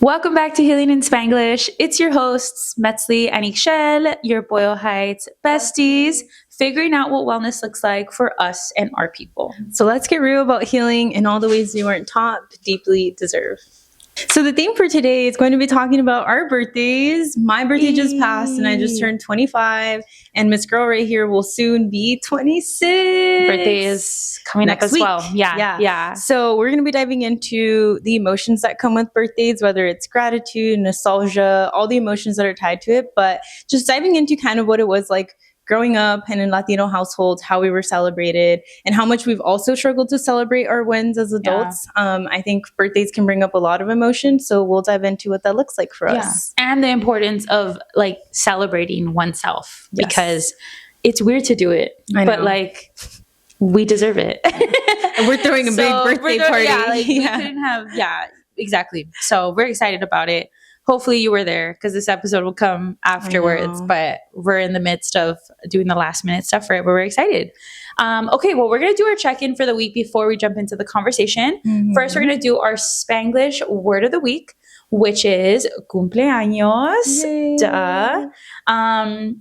Welcome back to Healing in Spanglish. It's your hosts, Metzli and Ixchel, your Boyle Heights besties, figuring out what wellness looks like for us and our people. So let's get real about healing in all the ways we weren't taught but deeply deserve. So the theme for today is going to be talking about our birthdays. My birthday just passed and I just turned 25, and Miss Girl right here will soon be 26. Birthday is coming Next up as week. well. Yeah. So we're going to be diving into the emotions that come with birthdays, whether it's gratitude, nostalgia, all the emotions that are tied to it, but just diving into kind of what it was like growing up and in Latino households, how we were celebrated, and how much we've also struggled to celebrate our wins as adults. I think birthdays can bring up a lot of emotion, so we'll dive into what that looks like for us. And the importance of like celebrating oneself, because it's weird to do it, but like we deserve it. And we're throwing a big birthday party. We couldn't have, exactly. So we're excited about it. Hopefully you were there because this episode will come afterwards, but we're in the midst of doing the last minute stuff for it, but we're excited. Okay, well, we're going to do our check-in for the week before we jump into the conversation. First, we're going to do our Spanglish word of the week, which is cumpleaños. Yay. Duh. I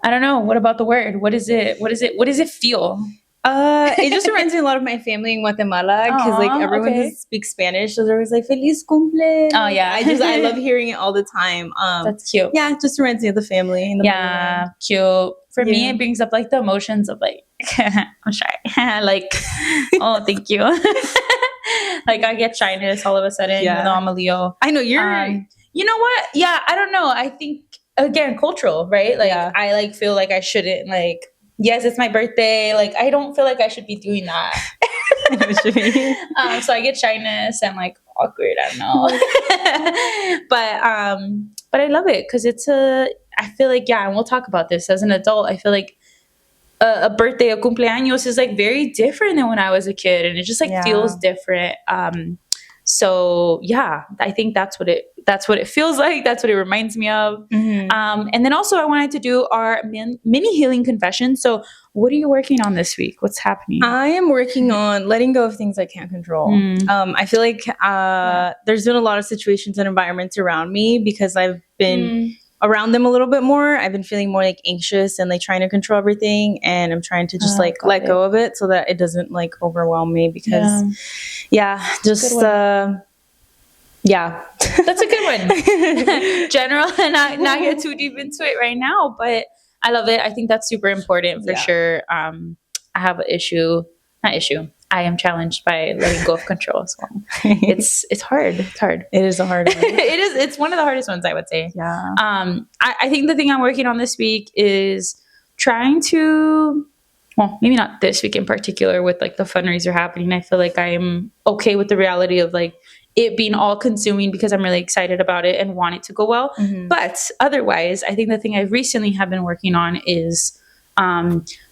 don't know. What about the word? What does it feel? It just reminds me a lot of my family in Guatemala, because like everyone who speaks Spanish, so they're always like "Feliz cumple." Oh yeah, I love hearing it all the time. That's cute. Yeah, it just reminds me of the family. And the cute. For me, it brings up like the emotions of like I'm shy, like oh thank you. Like I get shyness all of a sudden, even though I'm a Leo. I know you're. You know what? Yeah, I don't know. I think again, cultural, right? Like I like feel like I shouldn't like. Yes, it's my birthday. Like, I don't feel like I should be doing that. I know what you mean. So I get shyness and like awkward. I don't know. But I love it because I feel like, and we'll talk about this as an adult. I feel like a birthday, a cumpleaños is like very different than when I was a kid, and it just like feels different. So I think that's what it feels like. That's what it reminds me of. And then also I wanted to do our mini healing confession. So what are you working on this week? What's happening? I am working on letting go of things I can't control. I feel like there's been a lot of situations and environments around me because I've been around them a little bit more. I've been feeling more like anxious and like trying to control everything, and I'm trying to just let go of it so that it doesn't like overwhelm me because that's a good one. General, and not get too deep into it right now, but I love it. I think that's super important for sure. I have I am challenged by letting go of control as well. It's hard. It's hard. It is a hard one. It's one of the hardest ones, I would say. Yeah. I think the thing I'm working on this week is trying to, well, maybe not this week in particular with like the fundraiser happening. I feel like I'm okay with the reality of like it being all consuming because I'm really excited about it and want it to go well. But otherwise, I think the thing I recently have been working on is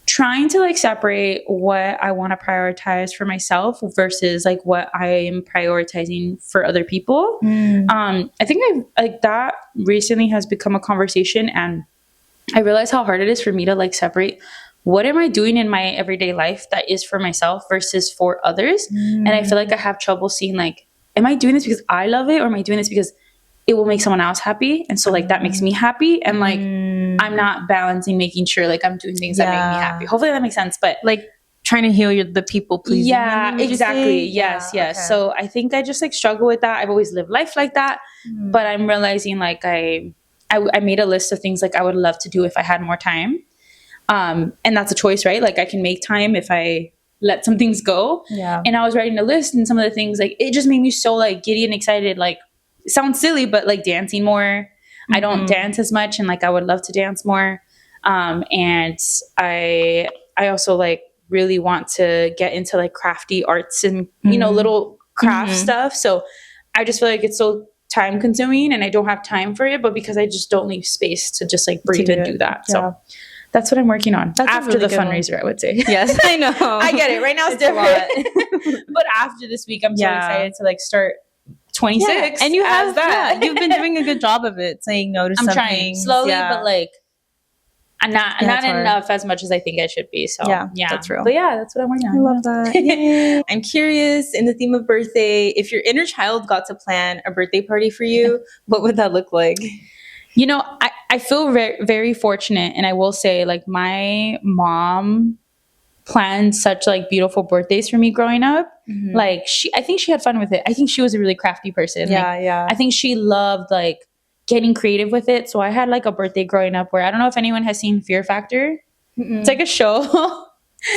trying to like separate what I want to prioritize for myself versus like what I am prioritizing for other people. I think that recently has become a conversation, and I realize how hard it is for me to like separate what am I doing in my everyday life that is for myself versus for others. And I feel like I have trouble seeing like, am I doing this because I love it, or am I doing this because it will make someone else happy? And so like that makes me happy. And like, I'm not balancing making sure like I'm doing things that make me happy. Hopefully that makes sense. But like trying to heal the people pleasing. Yeah, exactly. Yes. Okay. So I think I just like struggle with that. I've always lived life like that. But I'm realizing like I made a list of things like I would love to do if I had more time. And that's a choice, right? Like I can make time if I let some things go. And I was writing a list, and some of the things like it just made me so like giddy and excited. Like it sounds silly, but like dancing more. I don't dance as much, and like I would love to dance more. And I also like really want to get into like crafty arts and little craft stuff. So I just feel like it's so time consuming, and I don't have time for it. But because I just don't leave space to just like breathe and do that. So that's what I'm working on. That's after the fundraiser, I would say. Yes, I know. I get it. Right now it's different. But after this week, I'm so excited to like start 26. And you have that. You've been doing a good job of it, saying no to something. I'm trying slowly, but like not enough as much as I think I should be. So yeah, that's real. But yeah, that's what I'm working on. I love that. Yay. I'm curious, in the theme of birthday, if your inner child got to plan a birthday party for you, what would that look like? You know, I feel very, very fortunate, and I will say, like, my mom planned such like beautiful birthdays for me growing up. Mm-hmm. Like I think she had fun with it. I think she was a really crafty person. Yeah. I think she loved like getting creative with it. So I had like a birthday growing up where I don't know if anyone has seen Fear Factor. Mm-mm. It's like a show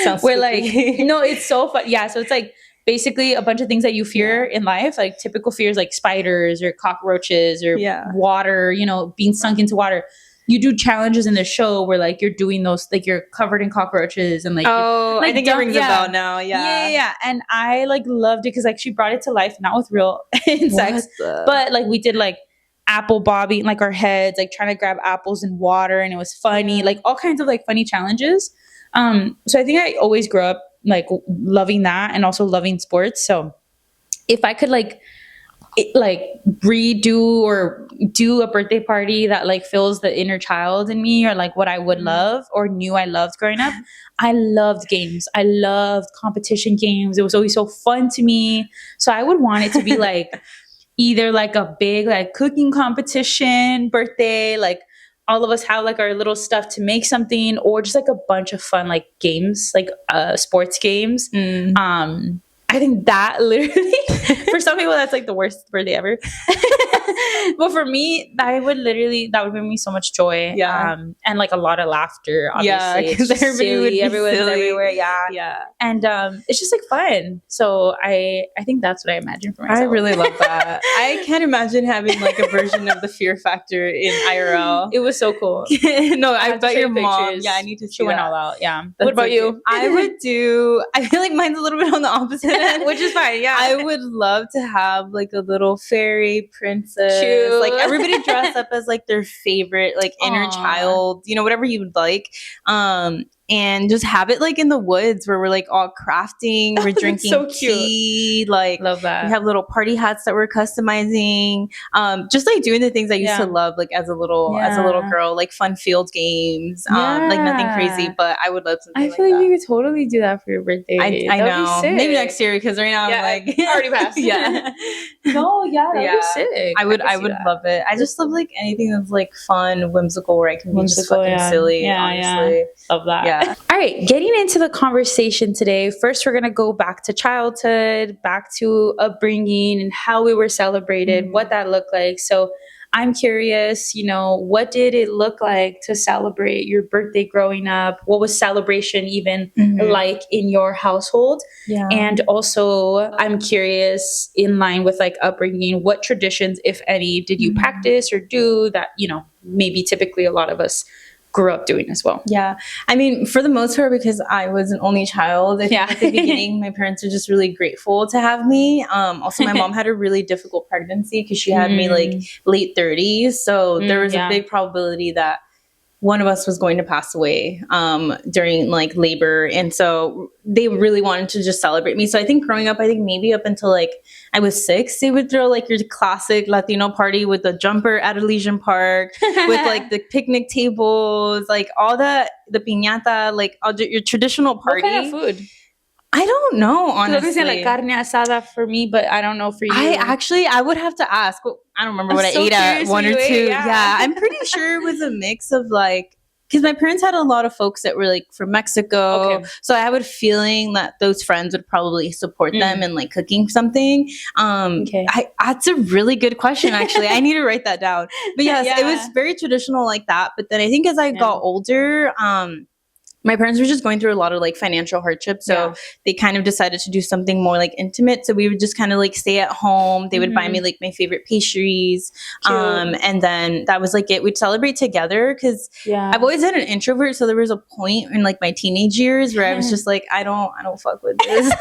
Sounds where like no, it's so fun. Yeah, so it's like basically a bunch of things that you fear in life, like typical fears like spiders or cockroaches or water, you know, being sunk into water. You do challenges in the show where like you're doing those, like you're covered in cockroaches and like, I think it rings a bell now. Yeah. And I like loved it because like she brought it to life, not with real insects, but like we did like apple bobbing, like our heads, like trying to grab apples in water, and it was funny, like all kinds of like funny challenges. So I think I always grew up like loving that and also loving sports. So if I could like redo or do a birthday party that like fills the inner child in me, or like what I would love or knew I loved growing up. I loved games. I loved competition games. It was always so fun to me. So I would want it to be like either like a big like cooking competition birthday, like all of us have like our little stuff to make something, or just like a bunch of fun like games, like sports games. I think that literally, for some people, that's like the worst birthday ever. But for me, that would bring me so much joy. Yeah. And like a lot of laughter, obviously. Yeah, because everyone's everywhere. Yeah. And it's just like fun. So I think that's what I imagine for myself. I really love that. I can't imagine having like a version of the Fear Factor in IRL. It was so cool. No, I bet your mom. Yeah, I need to see. She went all out. Yeah. What about you? I feel like mine's a little bit on the opposite end. Which is fine, yeah. I would love to have like a little fairy princess. Cute. Like everybody dress up as like their favorite like inner child, you know, whatever you would like. And just have it like in the woods where we're like all crafting, we're drinking so tea, like love that. We have little party hats that we're customizing. Just like doing the things I used to love like as a little girl, like fun field games. Like nothing crazy, but I would love something like that. I feel like you could totally do that for your birthday. I know. Maybe next year, because right now I'm like already passed. Yeah. No, that'd be sick. I would love it. I just love like anything that's like fun, whimsical, where I can be just fucking silly. Honestly. Love that. Yeah. All right, getting into the conversation today. First, we're going to go back to childhood, back to upbringing and how we were celebrated, what that looked like. So I'm curious, you know, what did it look like to celebrate your birthday growing up? What was celebration even like in your household? Yeah. And also, I'm curious, in line with like upbringing, what traditions, if any, did you practice or do that, you know, maybe typically a lot of us grew up doing as well? Yeah. I mean, for the most part, because I was an only child, I think at the beginning, my parents were just really grateful to have me. Also, my mom had a really difficult pregnancy because she had me like late 30s. So there was a big probability that one of us was going to pass away during like labor. And so they really wanted to just celebrate me. So I think growing up, maybe up until like I was 6, they would throw like your classic Latino party with the jumper at Elysian Park, with like the picnic tables, like all that, the piñata, like all your traditional party. What kind of food? I don't know, honestly. Say like carne asada for me, but I don't know for you. I would have to ask. I don't remember what I ate at 1 or 2. Yeah, I'm pretty sure it was a mix of like, because my parents had a lot of folks that were like from Mexico. Okay. So I had a feeling that those friends would probably support them in like cooking something. That's a really good question, actually. I need to write that down. But yes, it was very traditional like that. But then I think as I got older, my parents were just going through a lot of like financial hardship. So they kind of decided to do something more like intimate. So we would just kind of like stay at home. They would buy me like my favorite pastries. And then that was like it. We'd celebrate together because I've always been an introvert. So there was a point in like my teenage years where I was just like, I don't fuck with this.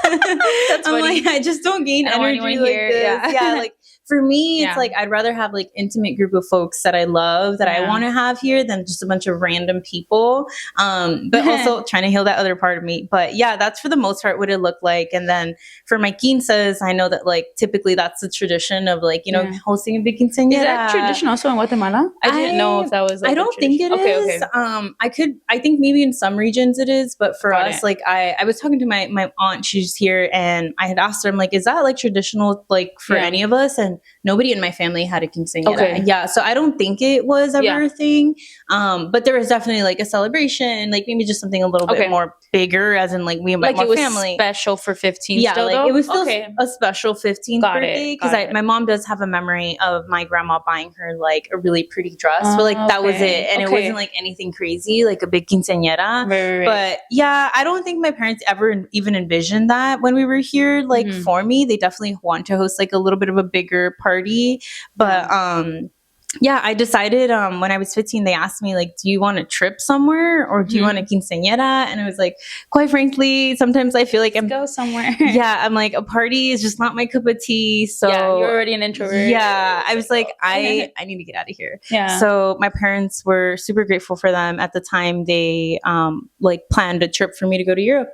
That's funny. Like, I just don't gain energy like this. Yeah. Like for me, it's Yeah. like I'd rather have like intimate group of folks that I love that I Yeah. want to have here than just a bunch of random people. But also trying to heal that other part of me. But yeah, that's for the most part what it looked like. And then for my quinceas, I know that like typically that's the tradition of like, you know, Yeah. hosting a big quinceañera. Is that tradition also in Guatemala? I didn't know if that was like I don't think it is. I think maybe in some regions it is, but for Got us, it. like I was talking to my aunt, she's here, and I had asked her, I'm like, is that like traditional like for Yeah. any of us? And nobody in my family had a quinceañera. Okay. Yeah, so I don't think it was ever Yeah. a thing. But there was definitely like a celebration, like maybe just something a little Okay. bit more bigger, as in like we invite Like more it was family. special for 15. Yeah, still, like though? it was still Okay. a special 15th Got it, birthday because got it. my mom does have a memory of my grandma buying her like a really pretty dress, but like that was Okay, it, and it okay. wasn't like anything crazy, like a big quinceañera. Right. But yeah, I don't think my parents ever even envisioned that when we were here. Like Mhm. for me, they definitely want to host like a little bit of a bigger party, but yeah, I decided when I was 15, they asked me, like, do you want a trip somewhere or do you want a quinceañera? And I was like, quite frankly, sometimes I feel like I'm go somewhere. yeah, I'm like, a party is just not my cup of tea. So Yeah, you're already an introvert. yeah, I was like, I need to get out of here. Yeah. So my parents were super grateful for them. At the time, they like planned a trip for me to go to Europe.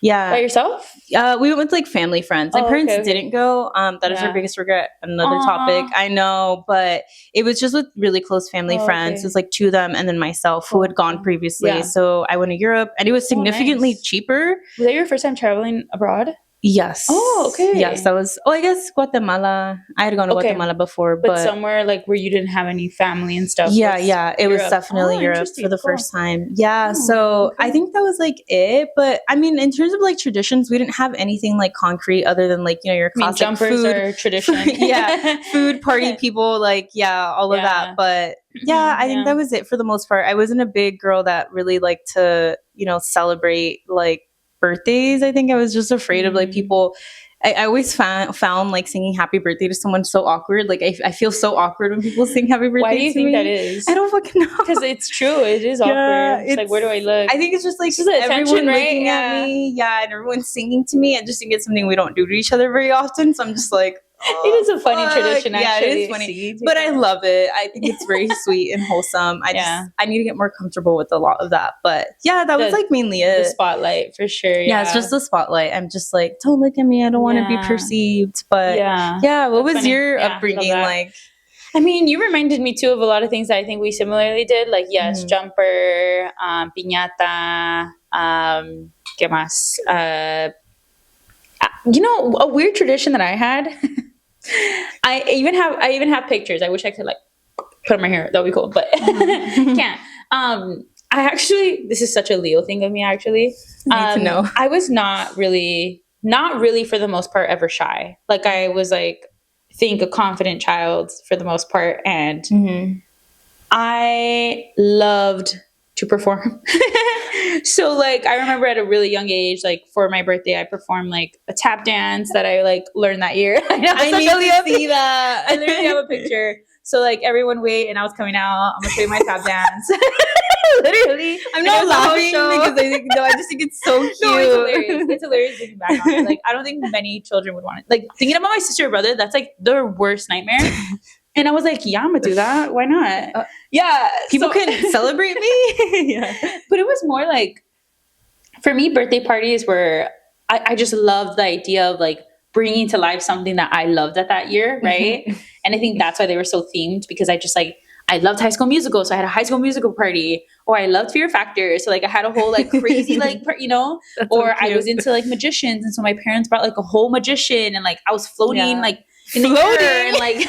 Yeah. By yourself? We went with like family friends. My parents didn't go. That is our Yeah. biggest regret. Another Aw. topic, I know, but it was just with really close family friends. Okay. It was like two of them and then myself who had gone previously. Yeah. So I went to Europe and it was significantly nice. cheaper. Was that your first time traveling abroad? Yes. Oh, okay. Yes, that was. Oh, I guess Guatemala. I had gone to Guatemala before, but somewhere like where you didn't have any family and stuff. Yeah, was yeah, it Europe. was definitely Europe Interesting. for the Cool. first time. Yeah, Oh, so okay. I think that was like it. But I mean, in terms of like traditions, we didn't have anything like concrete other than like, you know, your I mean, classic jumpers food. are tradition. Yeah, food party people, like all of Yeah. that. But yeah, I think that was it for the most part. I wasn't a big girl that really liked to, you know, celebrate like birthdays. I think I was just afraid of like people. I always found like singing happy birthday to someone so awkward. Like I feel so awkward when people sing happy birthday. Why do you to think me. that is? I don't fucking know. Because it's true. It is awkward. It's like, where do I look? I think it's just like Just the everyone attention, right? looking at me. Yeah, and everyone's singing to me. I just think it's something we don't do to each other very often. So I'm just like, it is a funny tradition, yeah, actually. it is funny. But I love it. I think it's very sweet and wholesome. I need to get more comfortable with a lot of that. But yeah, that was like mainly it. The spotlight, for sure. Yeah, it's just the spotlight. I'm just like, don't look at me. I don't want to be perceived. But yeah, what was your upbringing like? I mean, you reminded me too of a lot of things that I think we similarly did. Like, yes, jumper, piñata, ¿qué más? You know, a weird tradition that I had. I even have pictures. I wish I could like put them right here. That would be cool, but can't. I actually, this is such a Leo thing of me. Actually, I need to know. I was not really for the most part ever shy. Like I was like, I think a confident child for the most part, and I loved to perform. So like I remember at a really young age, like for my birthday, I performed like a tap dance that I like learned that year. I need to see that. I literally have a picture. So like everyone wait, and I was coming out. I'm gonna show you my tap dance. Literally, I'm not laughing because I just think it's so cute. No, it's hilarious. It's hilarious looking back on it. Like I don't think many children would want it. Like thinking about my sister or brother, that's like their worst nightmare. And I was like, yeah, I'm gonna do that. Why not? Yeah, people can celebrate me. Yeah, but it was more like, for me, birthday parties were, I just loved the idea of like bringing to life something that I loved at that year, right? And I think that's why they were so themed, because I loved High School Musical, so I had a High School Musical party, or I loved Fear Factor, so like I had a whole like crazy like you know, or I was into like magicians, and so my parents brought like a whole magician, and like I was floating like in the air, and like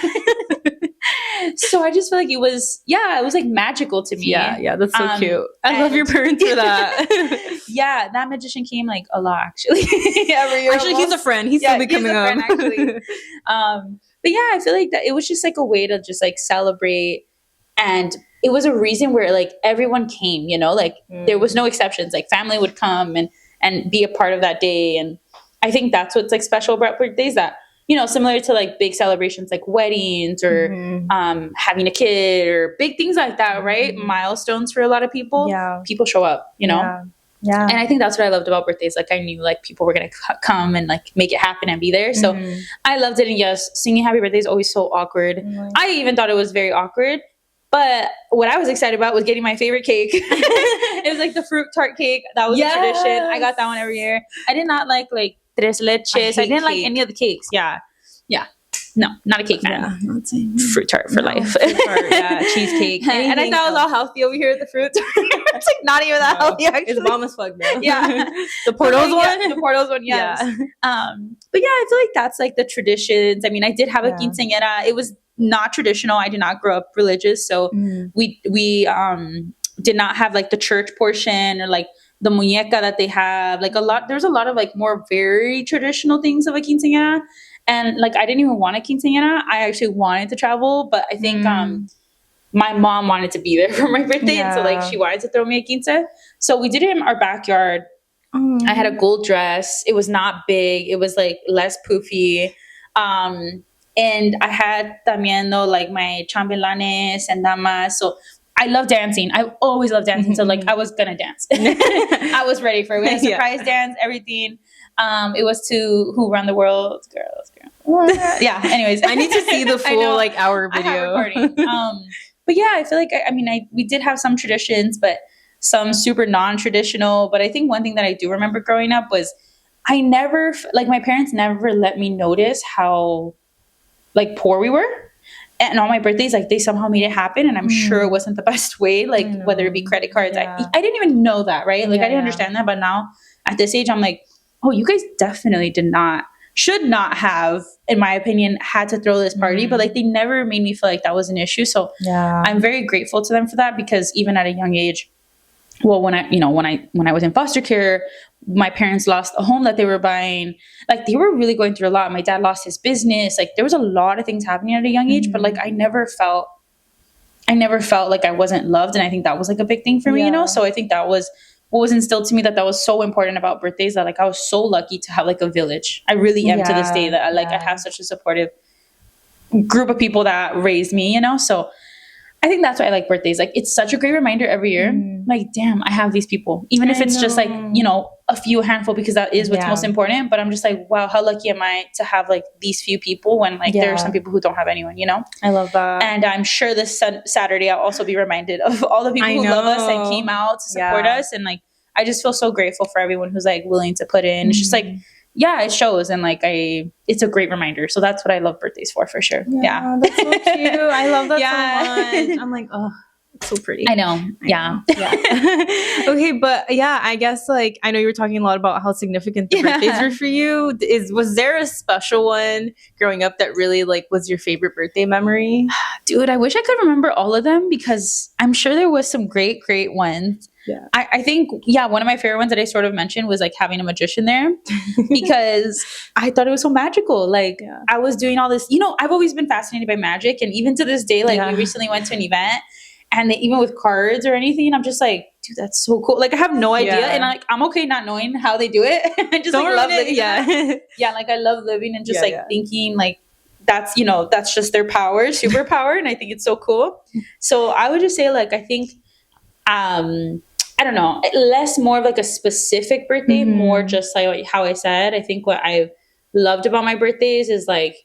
so I just feel like it was like magical to me. Yeah, that's so cute. I love your parents for that. Yeah, that magician came like a lot actually. Actually, he's a friend. He's still coming up. Friend, actually. But yeah, I feel like that it was just like a way to just like celebrate, and it was a reason where like everyone came, you know, like there was no exceptions. Like family would come and be a part of that day, and I think that's what's like special about birthdays, that, you know, similar to like big celebrations like weddings or having a kid or big things like that, right? Milestones for a lot of people. Yeah. People show up, you know? Yeah. Yeah. And I think that's what I loved about birthdays. Like I knew like people were going to come and like make it happen and be there. So I loved it. And yes, singing happy birthday is always so awkward. I even thought it was very awkward. But what I was excited about was getting my favorite cake. It was like the fruit tart cake. That was a tradition. I got that one every year. I did not like tres leches. I didn't like any of the cakes. Yeah. No, not a cake fan. Fruit tart for life. Fruit tart, cheesecake. And I thought it was all healthy over here at the fruit tart. It's like not even that healthy, actually. It's bomb as fuck, bro. Yeah. The Portos one? The Portos one, yes. Yeah. But yeah, I feel like that's like the traditions. I mean, I did have a quinceañera. It was not traditional. I did not grow up religious. So we did not have like the church portion or like the muñeca that they have. Like there's a lot of like more very traditional things of a quinceañera. And like I didn't even want a quinceañera. I actually wanted to travel, but I think my mom wanted to be there for my birthday. And so like she wanted to throw me a quince. So we did it in our backyard. I had a gold dress. It was not big. It was like less poofy. And I had también though like my chambelanes and damas. So I love dancing. I've always loved dancing. So like I was gonna dance. I was ready for it. We had a surprise dance, everything. It was to Who Run the World, girls. Yeah. Anyways, I need to see the full like hour video. But yeah, I feel like we did have some traditions, but some super non-traditional. But I think one thing that I do remember growing up was I never like my parents never let me notice how like poor we were. And on my birthdays, like they somehow made it happen, and I'm sure it wasn't the best way. Like whether it be credit cards, I didn't even know that, right? Like I didn't understand that, but now at this age, I'm like, oh, you guys definitely should not have, in my opinion, had to throw this party. But like they never made me feel like that was an issue. So I'm very grateful to them for that, because even at a young age, well, when I was in foster care, my parents lost a home that they were buying. Like they were really going through a lot. My dad lost his business. Like there was a lot of things happening at a young age, but like I never felt like I wasn't loved. And I think that was like a big thing for me, So I think that was what was instilled to me, that was so important about birthdays, that like I was so lucky to have like a village. I really am to this day, that I have such a supportive group of people that raised me, So I think that's why I like birthdays. Like it's such a great reminder every year. Like, damn, I have these people, even if it's just like, a handful, because that is what's most important. But I'm just like, wow, how lucky am I to have like these few people, when like there are some people who don't have anyone, I love that. And I'm sure this Saturday I'll also be reminded of all the people who love us and came out to support us. And like, I just feel so grateful for everyone who's like willing to put in. It's just like, it shows. And like, it's a great reminder. So that's what I love birthdays for sure. Yeah. That's so cute. I love that so much. I'm like, oh, it's so pretty. I know. Yeah. Okay. But yeah, I guess like, I know you were talking a lot about how significant the birthdays were for you. Was there a special one growing up that really like was your favorite birthday memory? Dude, I wish I could remember all of them, because I'm sure there was some great ones. Yeah. I think, one of my favorite ones that I sort of mentioned was like having a magician there, because I thought it was so magical. Like I was doing all this, I've always been fascinated by magic. And even to this day, like we recently went to an event, and even with cards or anything, I'm just like, dude, that's so cool. Like I have no idea. And I'm okay not knowing how they do it. I just like love living. Like I love living and just thinking like, that's just their superpower. And I think it's so cool. So I would just say like, I think, I don't know, more of like a specific birthday, more just like how I said. I think what I loved about my birthdays is like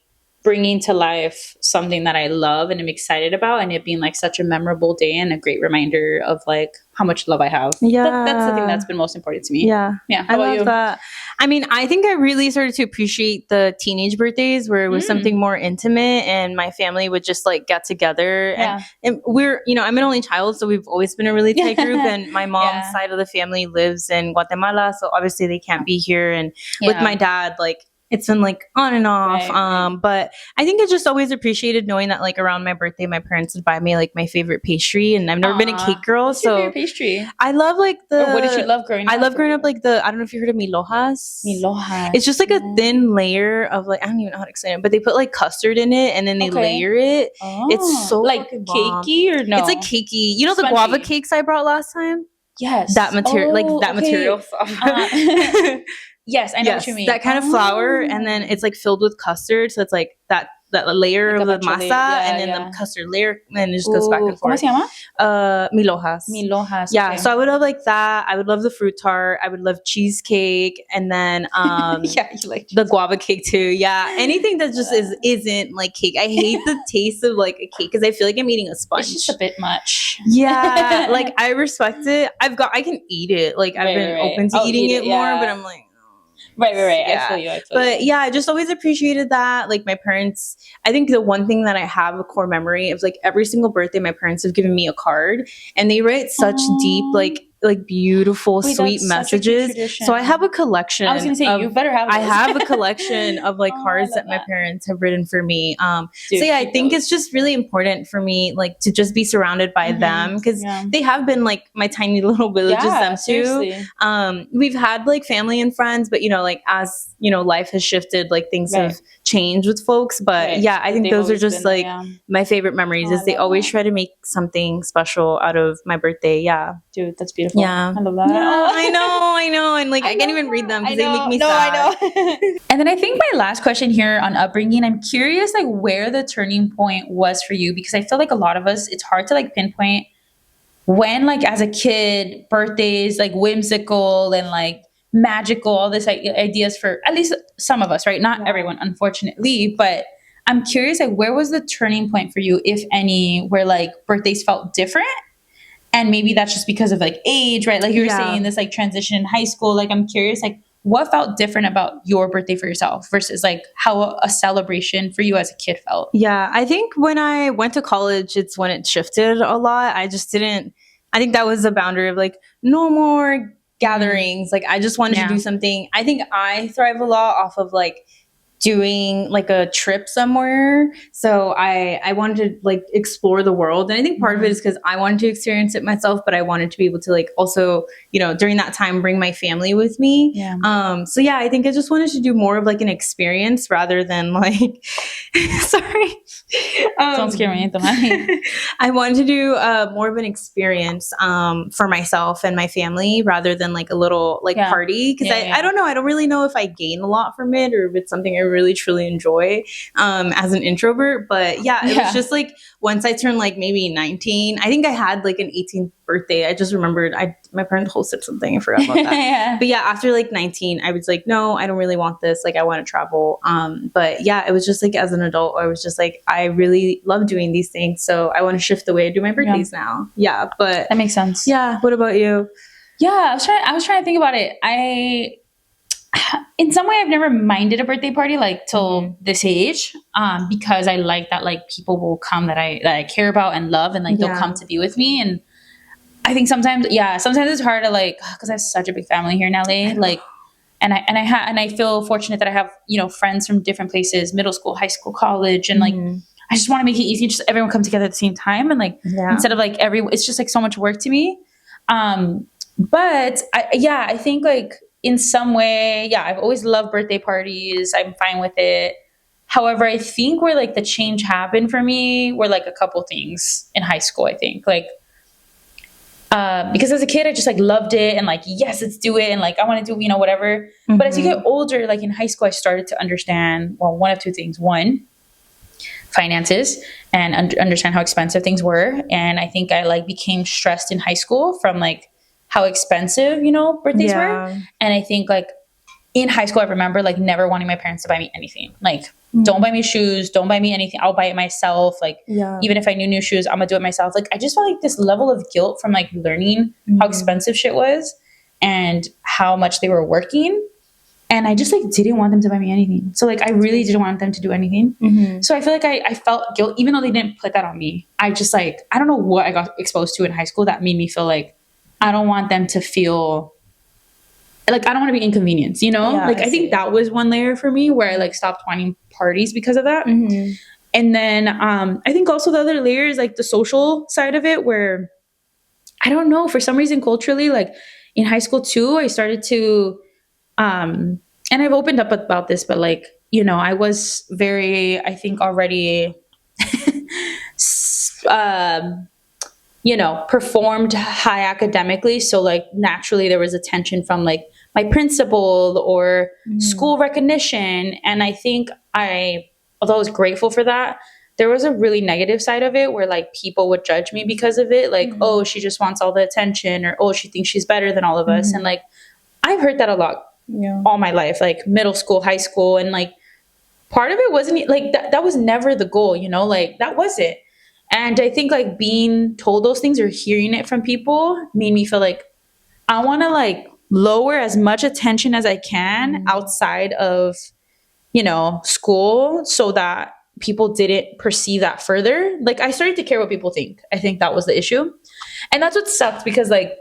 bringing to life something that I love and I'm excited about, and it being like such a memorable day and a great reminder of like how much love I have. That's the thing that's been most important to me. How about love you? That. I mean, I think I really started to appreciate the teenage birthdays where it was something more intimate, and my family would just like get together. And we're, I'm an only child, so we've always been a really tight group. And my mom's side of the family lives in Guatemala, so obviously they can't be here. And with my dad, like it's been like on and off. Right. But I think I just always appreciated knowing that like around my birthday, my parents would buy me like my favorite pastry, and I've never been a cake girl. What's your favorite pastry? I love like what did you love growing up? I love growing up like I don't know if you heard of milhojas. It's just like a thin layer of like, I don't even know how to explain it, but they put like custard in it and then they layer it. It's so like cakey or no? It's like cakey. You know the guava cakes I brought last time? Yes. That material, material. Yes, I know what you mean. That kind of flour, and then it's like filled with custard, so it's like that that layer Like of the a leche masa, layer. and then the custard layer, and it just goes back and ¿Cómo forth. se llama? Milhojas. Milhojas. Yeah, Okay. so I would love like that. I would love the fruit tart. I would love cheesecake, and then Yeah, you like the guava cake too. Yeah, anything that just isn't like cake. I hate the taste of like a cake because I feel like I'm eating a sponge. It's just a bit much. Yeah, like I respect it. I can eat it. Like I've been open to eating it more, but I'm like. Right. Yeah. I feel you. But yeah, I just always appreciated that. Like my parents, I think the one thing that I have a core memory of, like every single birthday, my parents have given me a card, and they write such deep, like beautiful, sweet messages. So I have a collection. I was gonna say you better have those. I have a collection of like cards that my parents have written for me. Dude, so yeah, I think it's just really important for me, like to just be surrounded by them, because they have been like my tiny little villages. Them too. We've had like family and friends, but like as life has shifted, like things have changed with folks. But yeah, I think those are just like my favorite memories. Is they always try to make something special out of my birthday. Yeah, dude, that's beautiful. Yeah, I love that. Yeah, I know, and like I can't even read them because they make me sad. I know. And then I think my last question here on upbringing, I'm curious like where the turning point was for you, because I feel like a lot of us, it's hard to like pinpoint when, like as a kid, birthdays like whimsical and like magical, all this like ideas for at least some of us, right? Not everyone, unfortunately, but I'm curious like where was the turning point for you, if any, where like birthdays felt different? And maybe that's just because of like age, right? Like you were saying this like transition in high school. Like I'm curious, like what felt different about your birthday for yourself versus like how a celebration for you as a kid felt? Yeah, I think when I went to college, it's when it shifted a lot. I think that was the boundary of like no more gatherings. Like I just wanted to do something. I think I thrive a lot off of like doing like a trip somewhere. So I wanted to like explore the world. And I think part of it is because I wanted to experience it myself, but I wanted to be able to like also, during that time, bring my family with me. So yeah, I think I just wanted to do more of like an experience rather than like, sorry. Don't scare me. I wanted to do more of an experience for myself and my family rather than like a little like party. Because I don't know. I don't really know if I gain a lot from it or if it's something I really truly enjoy as an introvert. But yeah, it was just like once I turned like maybe 19, I think I had like an 18th birthday. I just remembered my parents hosted something. I forgot about that. But yeah, after like 19, I was like, no, I don't really want this. Like I want to travel. But yeah, it was just like as an adult, I was just like, I really love doing these things. So I want to shift the way I do my birthdays now. Yeah, but that makes sense. Yeah. What about you? Yeah, I was trying to think about it. In some way, I've never minded a birthday party like till this age, because I like that like people will come that I care about and love, and like they'll come to be with me. And I think sometimes it's hard to like, because I have such a big family here in LA, like, and I feel fortunate that I have friends from different places, middle school, high school, college, and like I just want to make it easy, just everyone come together at the same time, and like instead of like it's just like so much work to me. But I think like in some way, I've always loved birthday parties. I'm fine with it. However, I think where like the change happened for me were like a couple things in high school, I think. Like, because as a kid, I just like loved it and like, yes, let's do it. And like, I want to do, whatever. But as you get older, like in high school, I started to understand, well, one of two things. One, finances, and understand how expensive things were. And I think I like became stressed in high school from like how expensive, birthdays were. And I think like in high school, I remember like never wanting my parents to buy me anything. Like, don't buy me shoes, don't buy me anything. I'll buy it myself. Like, even if I knew new shoes, I'm gonna do it myself. Like, I just felt like this level of guilt from like learning how expensive shit was and how much they were working. And I just like didn't want them to buy me anything. So like, I really didn't want them to do anything. So I feel like I felt guilt, even though they didn't put that on me. I just like, I don't know what I got exposed to in high school that made me feel like, I don't want them to feel like I don't want to be inconvenienced, like I think that was one layer for me where I like stopped wanting parties because of that. And then I think also the other layer is like the social side of it, where I don't know, for some reason culturally, like in high school too, I started to and I've opened up about this, but like, I was very, I think already performed high academically. So like naturally there was attention from like my principal or school recognition. And I think I although I was grateful for that, there was a really negative side of it where like people would judge me because of it. Like, oh, she just wants all the attention, or oh, she thinks she's better than all of us. And like, I've heard that a lot all my life, like middle school, high school. And like, part of it wasn't like that was never the goal, you know, like that wasn't. And I think like being told those things or hearing it from people made me feel like I want to like lower as much attention as I can outside of, you know, school, so that people didn't perceive that further. Like I started to care what people think. I think that was the issue. And that's what sucked, because like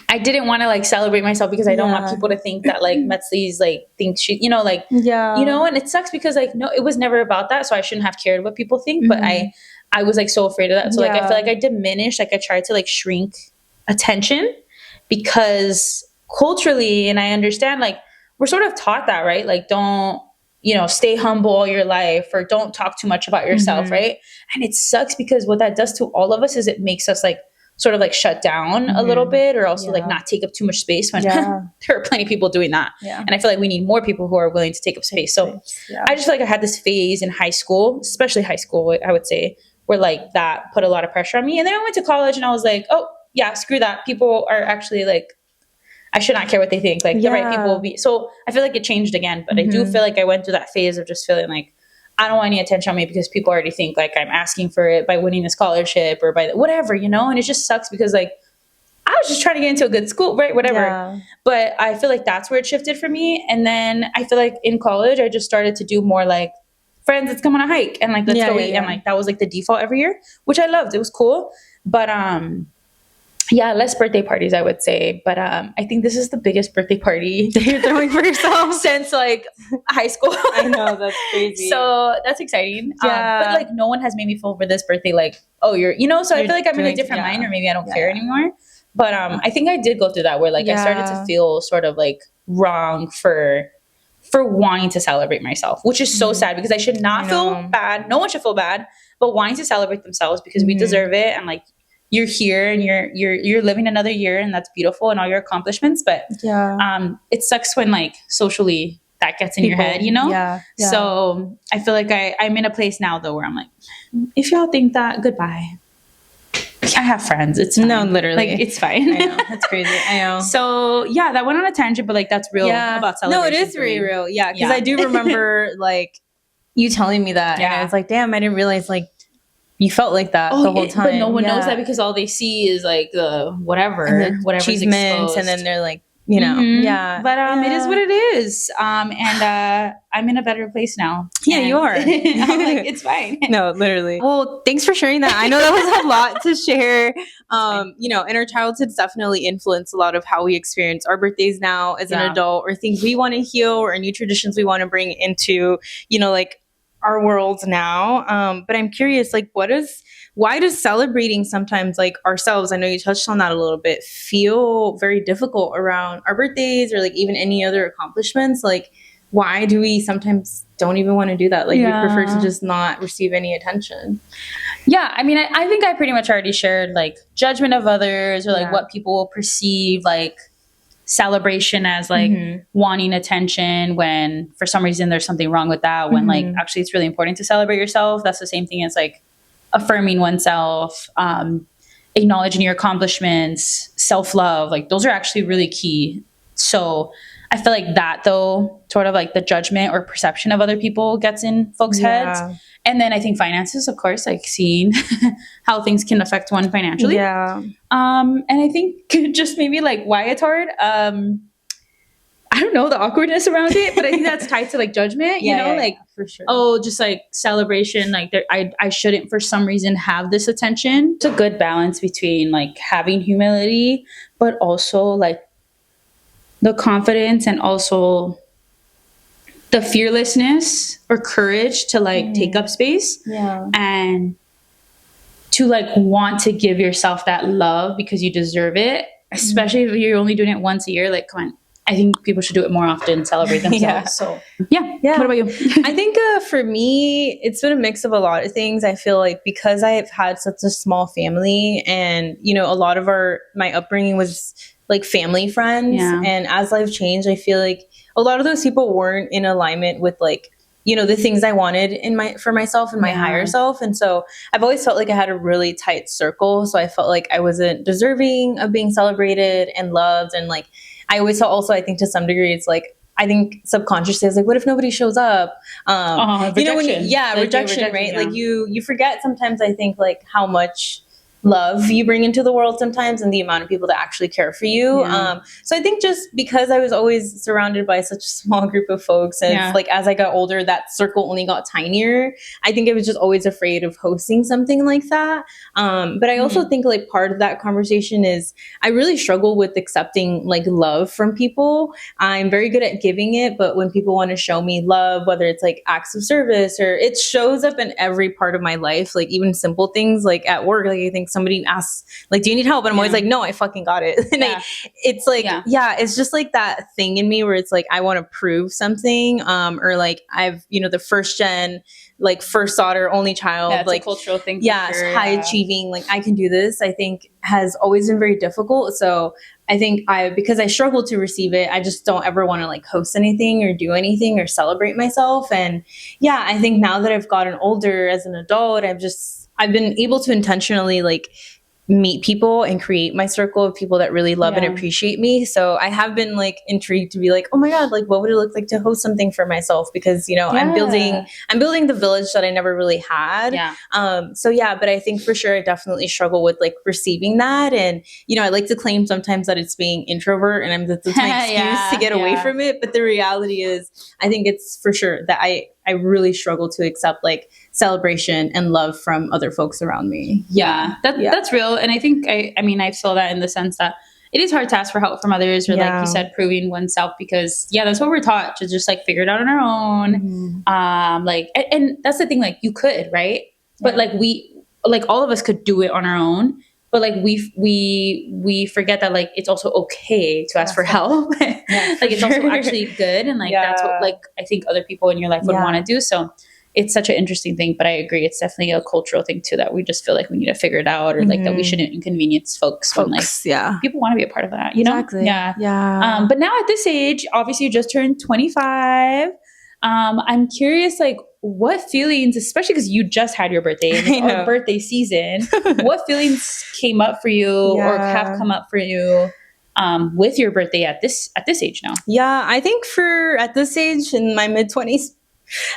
I didn't want to like celebrate myself because I don't want people to think that like Metzley's like think she, you know, like, you know, and it sucks because like, no, it was never about that. So I shouldn't have cared what people think, but I was like so afraid of that. So like, I feel like I diminished, like I tried to like shrink attention, because culturally, and I understand, like we're sort of taught that, right? Like, don't, you know, stay humble all your life, or don't talk too much about yourself. Right. And it sucks because what that does to all of us is it makes us like sort of like shut down a little bit, or also like not take up too much space, when there are plenty of people doing that. And I feel like we need more people who are willing to take up space. So I just feel like I had this phase in high school, especially high school, I would say, where like that put a lot of pressure on me. And then I went to college and I was like, oh yeah, screw that. People are actually like, I should not care what they think. Like the right people will be. So I feel like it changed again, but I do feel like I went through that phase of just feeling like, I don't want any attention on me because people already think like I'm asking for it by winning a scholarship or by whatever, you know? And it just sucks because like, I was just trying to get into a good school, right? Whatever. But I feel like that's where it shifted for me. And then I feel like in college, I just started to do more like, friends, let's come on a hike and like, let's go eat. And like, that was like the default every year, which I loved. It was cool. But, yeah, less birthday parties, I would say. But I think this is the biggest birthday party that you're throwing for yourself since like high school. I know, that's crazy. So that's exciting. But like no one has made me feel for this birthday like, oh, you're, you know, so I feel like I'm in a different mind, or maybe I don't care anymore. But I think I did go through that where like I started to feel sort of like wrong for wanting to celebrate myself, which is so sad, because I should not feel bad. No one should feel bad, but wanting to celebrate themselves, because we deserve it. And like, you're here and you're living another year, and that's beautiful, and all your accomplishments. But it sucks when like socially that gets in your head, you know? So I feel like I'm in a place now though where I'm like, if y'all think that, goodbye. I have friends. It's fine. No, literally. Like, it's fine. I know. That's crazy. I know. So yeah, that went on a tangent, but like that's real about celebration. No, it is very real. Yeah. Because I do remember like you telling me that. And I was like, damn, I didn't realize like you felt like that the whole time. But no one knows that, because all they see is like the whatever achievements, and then they're like, you know, But it is what it is. And I'm in a better place now. Yeah, you are. I'm like, it's fine. No, literally. Well, thanks for sharing that. I know that was a lot to share. You know, and our childhoods definitely influence a lot of how we experience our birthdays now as an adult, or things we want to heal, or new traditions we want to bring into, you know, like our worlds now. But I'm curious, like, why does celebrating sometimes like ourselves, I know you touched on that a little bit, feel very difficult around our birthdays, or like even any other accomplishments? Like, why do we sometimes don't even want to do that? Like we prefer to just not receive any attention. Yeah. I mean, I think I pretty much already shared like judgment of others, or like what people will perceive like celebration as like wanting attention, when for some reason there's something wrong with that, when like actually it's really important to celebrate yourself. That's the same thing as like affirming oneself, acknowledging your accomplishments, self-love. Like those are actually really key. So I feel like that though, sort of like the judgment or perception of other people gets in folks' heads. And then I think finances, of course, like seeing how things can affect one financially. And I think just maybe like why it's hard. I don't know, the awkwardness around it, but I think that's tied to like judgment, you know, like for sure. Oh, just like celebration, like I shouldn't for some reason have this attention. It's a good balance between like having humility, but also like the confidence, and also the fearlessness or courage to like take up space, and to like want to give yourself that love because you deserve it, especially if you're only doing it once a year. Like, come on. I think people should do it more often, celebrate themselves. So yeah. What about you? I think for me, it's been a mix of a lot of things. I feel like because I've had such a small family, and, you know, a lot of my upbringing was like family friends. And as life changed, I feel like a lot of those people weren't in alignment with like, the things I wanted for myself and my higher self. And so I've always felt like I had a really tight circle. So I felt like I wasn't deserving of being celebrated and loved. And like, I always felt also, I think to some degree, it's like, I think subconsciously I was like, what if nobody shows up? Rejection. Rejection, right? Like you forget sometimes, I think, like how much love you bring into the world sometimes and the amount of people that actually care for you. So I think just because I was always surrounded by such a small group of folks, and like as I got older, that circle only got tinier. I think I was just always afraid of hosting something like that. But I also think like part of that conversation is I really struggle with accepting like love from people. I'm very good at giving it, but when people want to show me love, whether it's like acts of service or it shows up in every part of my life, like even simple things like at work, like I think somebody asks like, do you need help? And I'm always like, no, I fucking got it. And it's like, it's just like that thing in me where it's like, I want to prove something. Or like I've, the first gen, like first daughter, only child, like a cultural thing. High achieving, like I can do this, I think has always been very difficult. So I think because I struggle to receive it, I just don't ever want to like host anything or do anything or celebrate myself. And I think now that I've gotten older as an adult, I've been able to intentionally like meet people and create my circle of people that really love and appreciate me. So I have been like intrigued to be like, oh my God, like what would it look like to host something for myself? Because, I'm building the village that I never really had. But I think for sure I definitely struggle with like receiving that. And, I like to claim sometimes that it's being introvert and that's my excuse to get away from it. But the reality is I think it's for sure that I really struggle to accept like celebration and love from other folks around me. That's real. And I think I feel that in the sense that it is hard to ask for help from others or like you said, proving oneself, because that's what we're taught to just like figure it out on our own. And that's the thing, like you could, right? But like all of us could do it on our own. But like we forget that like it's also okay to ask for help. Like it's also actually good, and like that's what like I think other people in your life would want to do. So it's such an interesting thing. But I agree, it's definitely a cultural thing too, that we just feel like we need to figure it out, or like that we shouldn't inconvenience folks when like people want to be a part of that. Exactly. But now at this age, obviously you just turned 25. I'm curious, like, what feelings, especially because you just had your birthday and our birthday season, what feelings came up for you or have come up for you with your birthday at this age now? I think at this age in my mid-20s,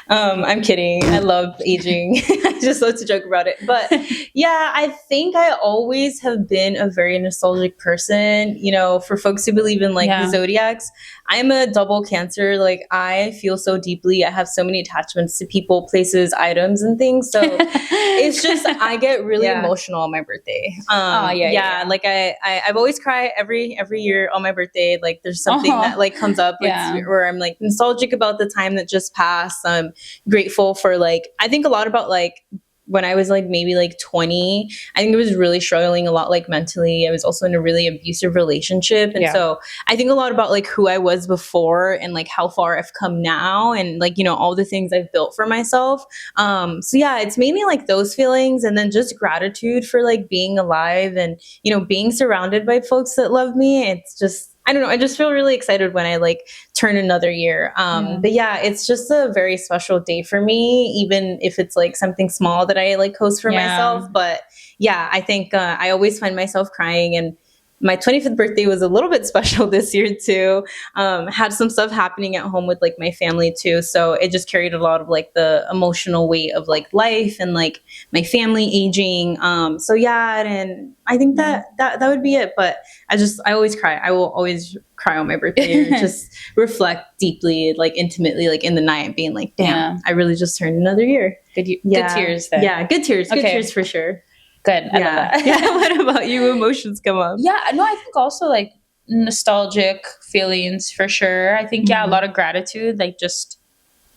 I'm kidding. I love aging. I just love to joke about it. But I think I always have been a very nostalgic person. For folks who believe in like the zodiacs, I'm a double Cancer. Like I feel so deeply. I have so many attachments to people, places, items, and things. So it's just I get really emotional on my birthday. Like I've always cried every year on my birthday. Like there's something that like comes up where I'm like nostalgic about the time that just passed. I'm grateful for like I think a lot about like when I was like maybe like 20, I think I was really struggling a lot like mentally. I was also in a really abusive relationship. And so I think a lot about like who I was before and like how far I've come now and like, all the things I've built for myself. It's mainly like those feelings, and then just gratitude for like being alive and, being surrounded by folks that love me. It's just, I don't know. I just feel really excited when I like turn another year. But it's just a very special day for me, even if it's like something small that I like host for myself. But I think I always find myself crying, and my 25th birthday was a little bit special this year too. Had some stuff happening at home with like my family too. So it just carried a lot of like the emotional weight of like life and like my family aging. And I think that would be it. But I always cry. I will always cry on my birthday, or just reflect deeply, like intimately, like in the night, being like, damn, I really just turned another year. Good tears then. Yeah, good tears. Good tears for sure. Good. I love that. What about you? Emotions come up. I think also like nostalgic feelings for sure. I think, a lot of gratitude, like just,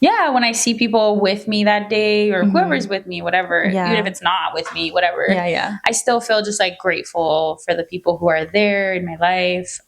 when I see people with me that day or whoever's with me, whatever, even if it's not with me, whatever, I still feel just like grateful for the people who are there in my life.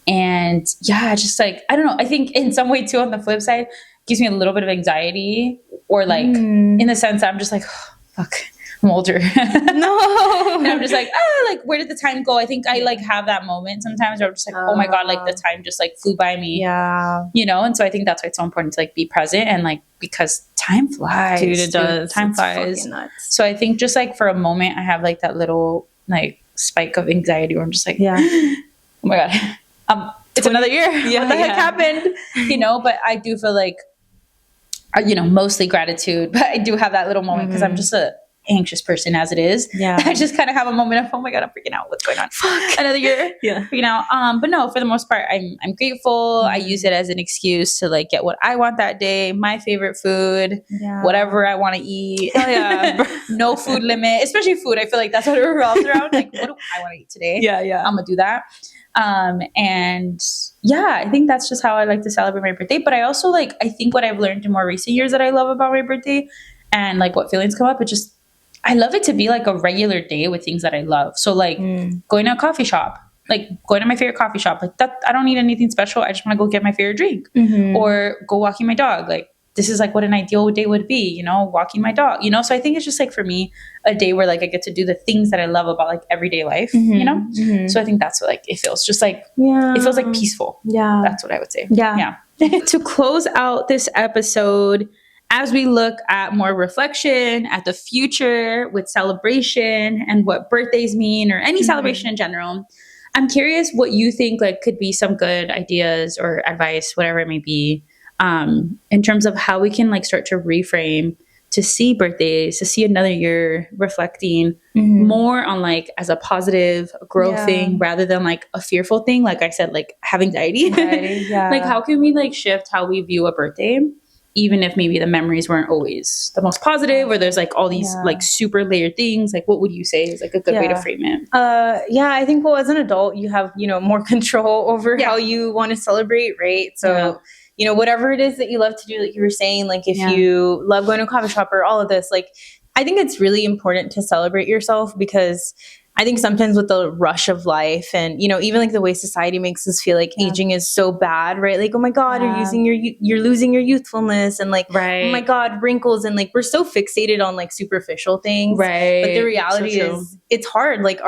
And just like, I don't know, I think in some way too, on the flip side, gives me a little bit of anxiety, or like in the sense that I'm just like, oh, fuck. I'm older. No. And I'm just like, like, where did the time go? I think I like have that moment sometimes where I'm just like, oh my God, like the time just like flew by me. Yeah. You know? And so I think that's why it's so important to like be present and like, because time flies. Dude, it does. Time It's flies. fucking nuts. So I think just like for a moment, I have like that little like spike of anxiety where I'm just like, oh my God, it's another year. Yeah, What the heck happened? You know, but I do feel like, you know, mostly gratitude, but I do have that little moment because I'm just a anxious person as it is. Yeah. I just kind of have a moment of, oh my God, I'm freaking out. What's going on? Fuck. Another year. Yeah. Freaking out. But no, for the most part, I'm grateful. I use it as an excuse to like get what I want that day, my favorite food, whatever I want to eat. Oh yeah. No food limit, especially food. I feel like that's what it revolves around. Like, what do I want to eat today? Yeah. I'm gonna do that. And yeah, I think that's just how I like to celebrate my birthday. But I also like, I think what I've learned in more recent years that I love about my birthday and like what feelings come up, it just, I love it to be like a regular day with things that I love. So like going to a coffee shop, like going to my favorite coffee shop, like that, I don't need anything special. I just want to go get my favorite drink or go walking my dog. Like this is like what an ideal day would be, you know, walking my dog, you know? So I think it's just like for me, a day where like I get to do the things that I love about like everyday life, you know? So I think that's what like, it feels just like, it feels like peaceful. Yeah. That's what I would say. Yeah. To close out this episode, as we look at more reflection at the future with celebration and what birthdays mean or any celebration in general, I'm curious what you think like could be some good ideas or advice, whatever it may be, in terms of how we can like start to reframe to see birthdays, to see another year reflecting more on like as a positive growth thing rather than like a fearful thing. Like I said, like have anxiety. Like how can we like shift how we view a birthday? Even if maybe the memories weren't always the most positive or there's like all these like super layered things, like what would you say is like a good way to frame it? I think, well, as an adult, you have, you know, more control over how you want to celebrate, right? So, you know, whatever it is that you love to do, like you were saying, like if you love going to a coffee shop or all of this, like I think it's really important to celebrate yourself because I think sometimes with the rush of life and, you know, even like the way society makes us feel like aging is so bad, right? Like, oh my God, you're losing your youthfulness and like, oh my God, wrinkles. And like, we're so fixated on like superficial things. Right. But the reality is it's hard. Like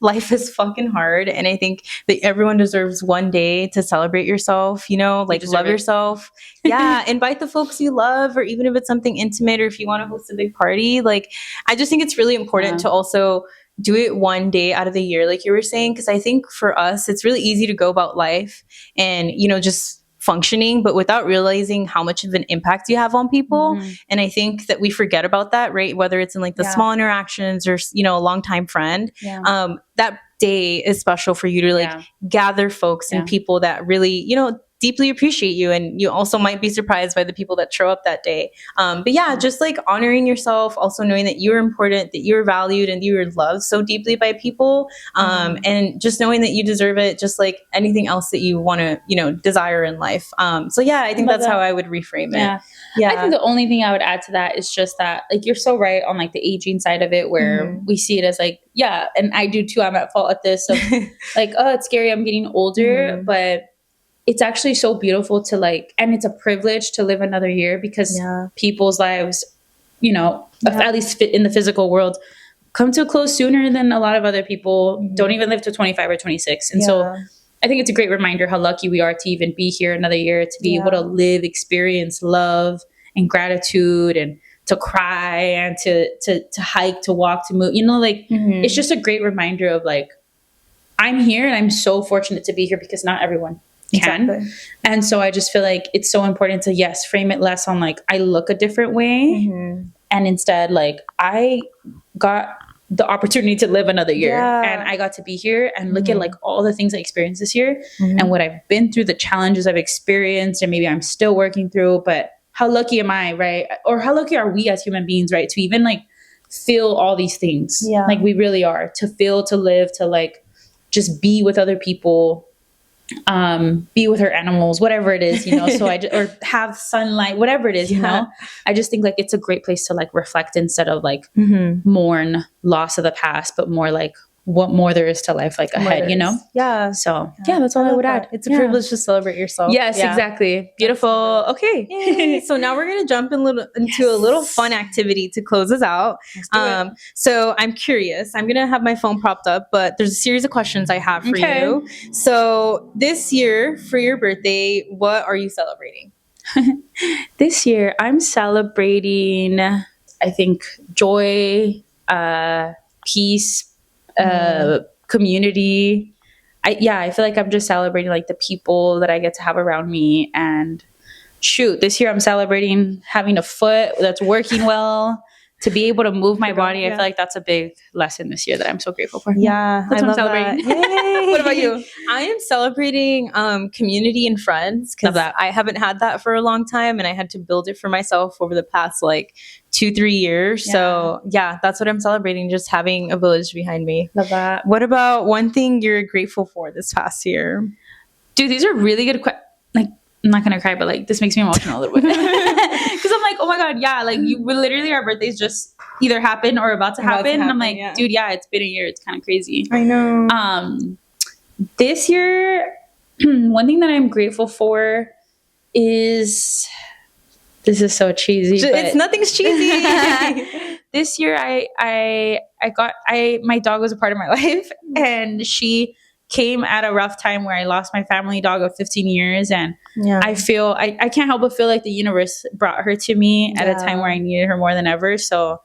life is fucking hard. And I think that everyone deserves one day to celebrate yourself, you know, like love yourself. Invite the folks you love, or even if it's something intimate or if you want to host a big party, like, I just think it's really important to also do it one day out of the year, like you were saying, because I think for us, it's really easy to go about life and, you know, just functioning, but without realizing how much of an impact you have on people. And I think that we forget about that, right? Whether it's in like the small interactions or, you know, a longtime friend, that day is special for you to like gather folks and people that really, you know, deeply appreciate you. And you also might be surprised by the people that show up that day. But just like honoring yourself, also knowing that you're important, that you're valued and you're loved so deeply by people. And just knowing that you deserve it, just like anything else that you want to, you know, desire in life. I think that's how I would reframe it. I think the only thing I would add to that is just that, like, you're so right on like the aging side of it, where we see it as like, and I do too. I'm at fault at this. So like, oh, it's scary. I'm getting older, but it's actually so beautiful to like, and it's a privilege to live another year because people's lives, you know, at least in the physical world, come to a close sooner than a lot of other people don't even live to 25 or 26. And so I think it's a great reminder how lucky we are to even be here another year, to be able to live, experience love and gratitude, and to cry and to hike, to walk, to move, you know, like it's just a great reminder of like, I'm here and I'm so fortunate to be here because not everyone can. And so I just feel like it's so important to frame it less on like I look a different way and instead like I got the opportunity to live another year and I got to be here and look at like all the things I experienced this year and what I've been through, the challenges I've experienced and maybe I'm still working through, but how lucky am I, right? Or how lucky are we as human beings, right? To even like feel all these things. Like we really are, to feel, to live, to like just be with other people, be with her animals, whatever it is, you know, so or have sunlight, whatever it is, you know, I just think like it's a great place to like reflect instead of like mourn loss of the past, but more like what more there is to life like ahead, you know? Yeah. So yeah, that's all I would add. It's a privilege to celebrate yourself. Yes, exactly. Beautiful. Okay. Yay. So now we're going to jump into a little fun activity to close us out. Let's do it. So I'm curious. I'm going to have my phone propped up, but there's a series of questions I have for you. So this year for your birthday, what are you celebrating? This year I'm celebrating, I think, joy, peace, community. I feel like I'm just celebrating like the people that I get to have around me. And shoot, this year I'm celebrating having a foot that's working well, to be able to move my body. I feel like that's a big lesson this year that I'm so grateful for. Yeah, that's I what love I'm celebrating. That. What about you? I am celebrating community and friends, because I haven't had that for a long time, and I had to build it for myself over the past like 2-3 years. Yeah. So yeah, that's what I'm celebrating, just having a village behind me. Love that. What about one thing you're grateful for this past year? Dude, these are really good questions. Like, I'm not gonna cry, but like this makes me emotional a little bit. Because I'm like, oh my God, yeah, like literally our birthdays just either happen or about to happen. And I'm like, dude, yeah, it's been a year. It's kind of crazy. I know. This year, one thing that I'm grateful for is, this is so cheesy. It's nothing's cheesy. This year, my dog was a part of my life, and she came at a rough time where I lost my family dog of 15 years. And I feel, I can't help but feel like the universe brought her to me at a time where I needed her more than ever. So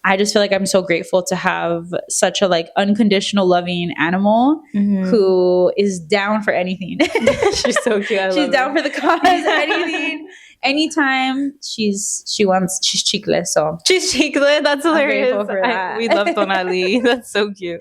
I just feel like I'm so grateful to have such a like unconditional loving animal who is down for anything. She's so cute. She's down for the cause, anything. Anytime she's cheekless, so she's cheekless. That's hilarious. For that. We love Donali. That's so cute.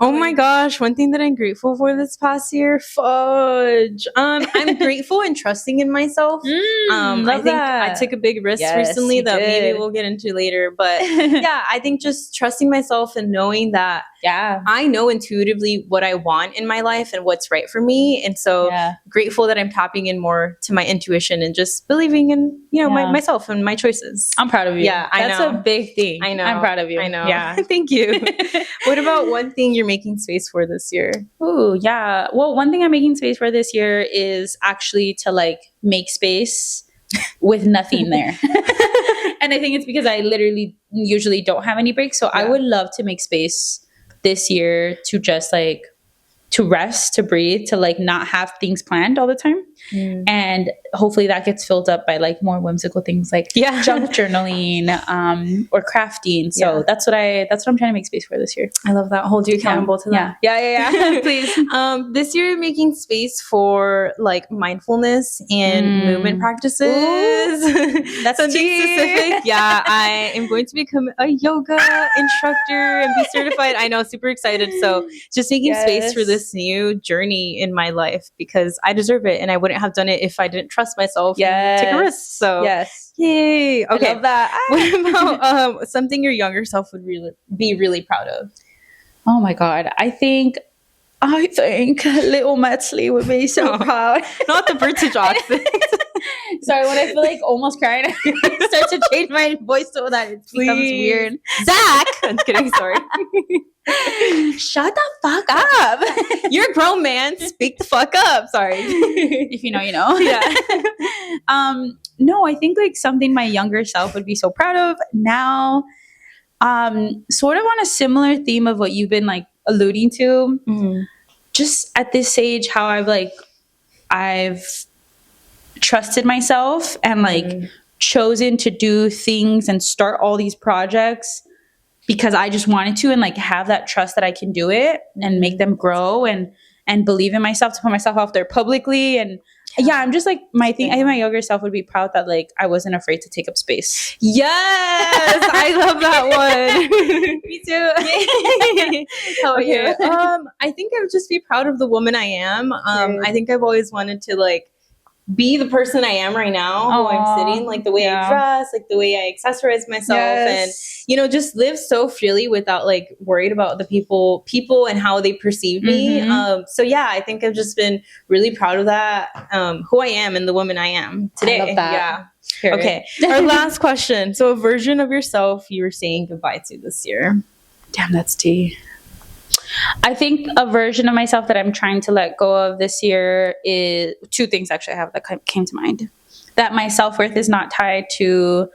Oh my gosh, one thing that I'm grateful for this past year, fudge. I'm grateful and trusting in myself. I think I took a big risk recently that maybe we'll get into later, but yeah, I think just trusting myself and knowing that I know intuitively what I want in my life and what's right for me, and so grateful that I'm tapping in more to my intuition and just believing in myself and my choices. I'm proud of you. Yeah, that's a big thing. I know. I'm proud of you. I know. Yeah, thank you. What about one thing you're making space for this year? Ooh, yeah. Well, one thing I'm making space for this year is actually to like make space with nothing there. And I think it's because I literally usually don't have any breaks. So I would love to make space this year to just like to rest, to breathe, to like not have things planned all the time. And hopefully that gets filled up by like more whimsical things like junk journaling or crafting. So that's what I'm trying to make space for this year. I love that. Hold you accountable to that. Yeah. Please. This year making space for like mindfulness and movement practices. Ooh, that's something specific. Yeah, I am going to become a yoga instructor and be certified. I know, super excited. So just making space for this new journey in my life, because I deserve it, and I wouldn't have done it if I didn't trust myself and take a risk. So yay. Okay. I love that. What about something your younger self would be really proud of? Oh my God. I think little Metzley would be so proud. Not the British accent. Sorry, when I feel like almost crying, I start to change my voice so that it becomes weird. Zach! I'm just kidding, sorry. Shut the fuck up. You're a grown man. Speak the fuck up. Sorry. If you know, you know. Yeah. No, I think like something my younger self would be so proud of now, sort of on a similar theme of what you've been like alluding to. Just at this age, how I've trusted myself and like chosen to do things and start all these projects because I just wanted to, and like have that trust that I can do it and make them grow and believe in myself, to put myself out there publicly. And I'm just like I think my younger self would be proud that like I wasn't afraid to take up space. Yes, I love that one. Me too. How about you? I think I would just be proud of the woman I am. I think I've always wanted to like be the person I am right now, who I'm sitting, like the way I dress, like the way I accessorize myself, and just live so freely without like worried about the people and how they perceive me. So I think I've just been really proud of that, who I am and the woman I am today. I love that. Yeah. Period. Okay. Our last question. So a version of yourself you were saying goodbye to this year. Damn, that's tea. I think a version of myself that I'm trying to let go of this year is two things actually I have that came to mind. That my self-worth is not tied to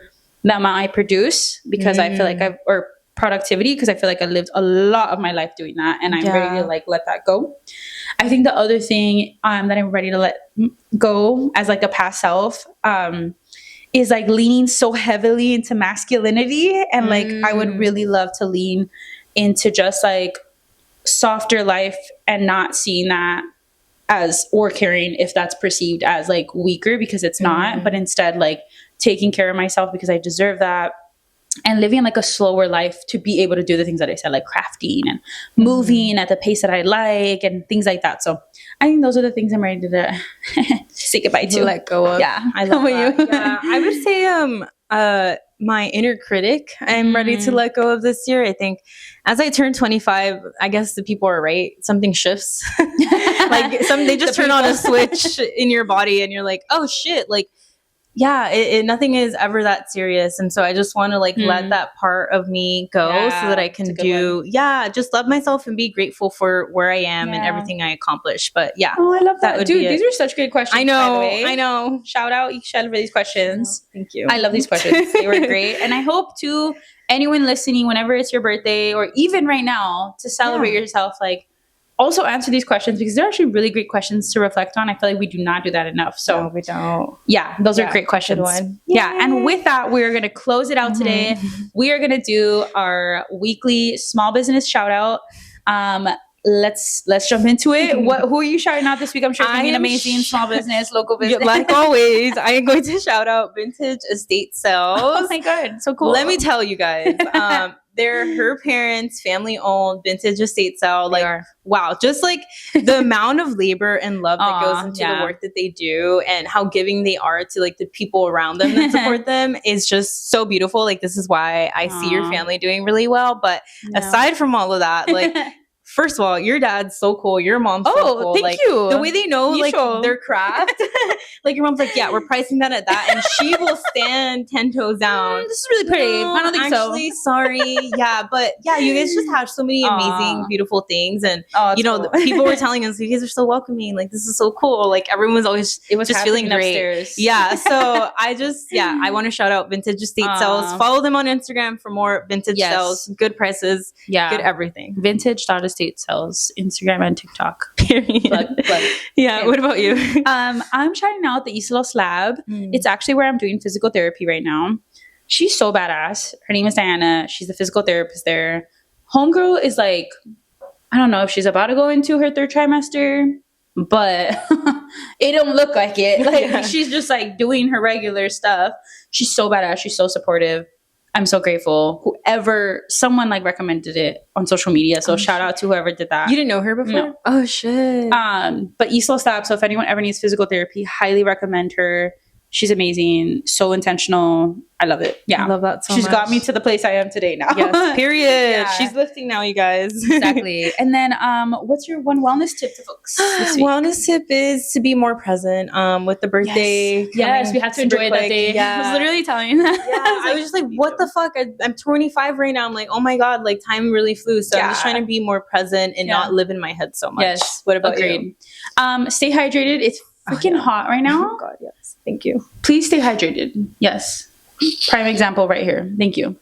the amount I produce because I feel like or productivity, because I feel like I lived a lot of my life doing that and I'm ready to like let that go. I think the other thing that I'm ready to let go as like a past self is like leaning so heavily into masculinity, and like I would really love to lean into just like softer life and not seeing that as, or caring if that's perceived as like weaker, because it's not, but instead like taking care of myself because I deserve that, and living like a slower life to be able to do the things that I said, like crafting and moving at the pace that I like and things like that. So I think those are the things I'm ready to say goodbye to. Let go of. Yeah. I love that. Yeah, I would say my inner critic, I'm ready to let go of this year. I think as I turn 25, I guess the people are right. Something shifts. Like they just turn on a switch in your body and you're like, oh shit, like, yeah, nothing is ever that serious. And so I just want to like let that part of me go so that I can just love myself and be grateful for where I am and everything I accomplish. But yeah. Oh, I love that. Dude, these are such good questions. I know. By the way. I know. Shout out Ishel for these questions. Thank you. I love these questions. They were great. And I hope to anyone listening, whenever it's your birthday or even right now, to celebrate yourself, like, also answer these questions because they're actually really great questions to reflect on. I feel like we do not do that enough. So no, we don't. Yeah, those are great questions. Yeah. And with that, we're going to close it out today. We are going to do our weekly small business shout out. Let's jump into it. Who are you shouting out this week? I'm sure it's an amazing small business, local business. Like always, I am going to shout out Vintage Estate Sales. Oh my God, so cool. Let me tell you guys. They're her parents' family-owned vintage estate sale. Like, wow, just like the amount of labor and love that goes into the work that they do and how giving they are to like the people around them that support them is just so beautiful. Like, this is why I see your family doing really well. But aside from all of that, like, first of all, your dad's so cool. Your mom's so cool. Thank like, you. The way they know like their craft. Like, your mom's like, yeah, we're pricing that at that. And she will stand 10 toes down. This is really pretty. I don't think so. Actually, sorry. Yeah, but yeah, you guys just have so many amazing, beautiful things. And, cool. People were telling us, you guys are so welcoming. Like, this is so cool. Like, everyone was always just feeling great. Upstairs. Yeah. So I want to shout out Vintage Estate Sales. Follow them on Instagram for more vintage sales, good prices, good everything. Vintage.estate sales, Instagram and TikTok. Plug. Yeah. Okay. What about you? I'm shouting out the Isla Slab. It's actually where I'm doing physical therapy right now. She's so badass. Her name is Diana. She's the physical therapist there. Homegirl is like, I don't know if she's about to go into her 3rd trimester, but it don't look like it. Like she's just like doing her regular stuff. She's so badass. She's so supportive. I'm so grateful. Someone like recommended it on social media. So shout out to whoever did that. You didn't know her before? No. Oh shit. But Isla Slab. So if anyone ever needs physical therapy, highly recommend her. She's amazing. So intentional. I love it. Yeah. I love that so She's much. got me to the place I am today now. Yes. Period. Yeah. She's lifting now, you guys. Exactly. And then what's your one wellness tip to folks this week? Wellness tip is to be more present with the birthday. Yes, we have to enjoy it that day. Yeah. I was literally telling you that. Yeah. I was just like, what the fuck? I'm 25 right now. I'm like, oh my God, like time really flew. So I'm just trying to be more present and not live in my head so much. Yes. What about you? Stay hydrated. It's freaking hot right now. Oh God, yes. Thank you. Please stay hydrated. Yes. Prime example right here. Thank you.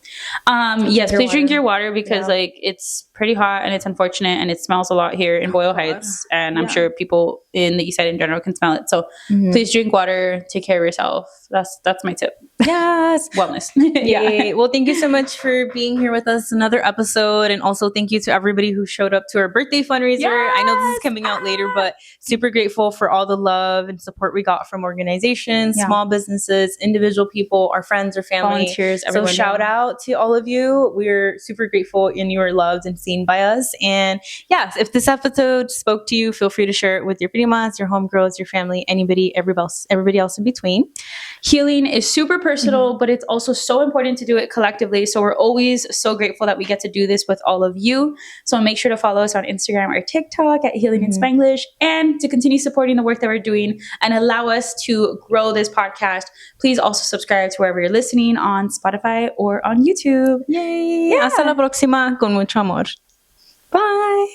Yes, please drink your water because like it's pretty hot and it's unfortunate and it smells a lot here in Boyle Heights, and I'm sure people in the East Side in general can smell it. So please drink water, take care of yourself. That's my tip. Yes. Wellness. Yeah. Well, thank you so much for being here with us another episode, and also thank you to everybody who showed up to our birthday fundraiser. Yes! I know this is coming out later, but super grateful for all the love and support we got from organizations, small businesses, individual people, our friends or family, volunteers, everyone. So shout out to all of you. We're super grateful and you are loved and seen by us. And yes, if this episode spoke to you, feel free to share it with your primas, your homegirls, your family, everybody else in between. Healing is super personal, but it's also so important to do it collectively. So we're always so grateful that we get to do this with all of you. So make sure to follow us on Instagram or TikTok at Healing in Spanglish, and to continue supporting the work that we're doing and allow us to grow this podcast. Please also subscribe to wherever you're listening on Spotify or on YouTube. Yay! Yeah. Hasta la próxima con mucho amor. Bye!